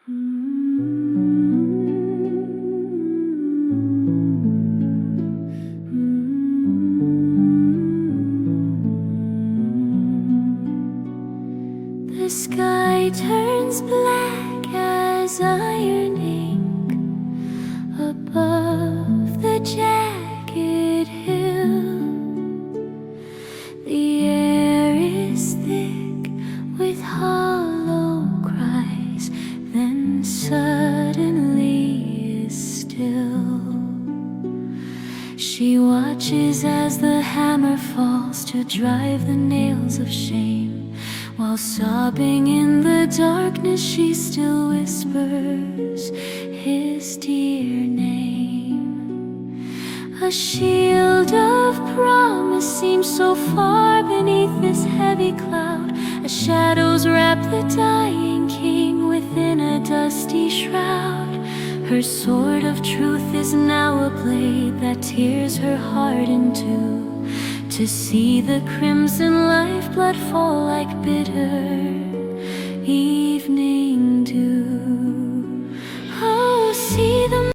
The sky turns black as iron ink above the jagged hill. The air is thick with hollow cries, then suddenly is still. She watches as the hammer falls to drive the nails of shame, while sobbing in the darkness she still whispers his dear name. A shield of promise seems so far beneath this heavy cloud, as shadows wrap the dying king within a dusty shroud. Her sword of truth is now a blade that tears her heart in two, to see the crimson lifeblood fall like bitter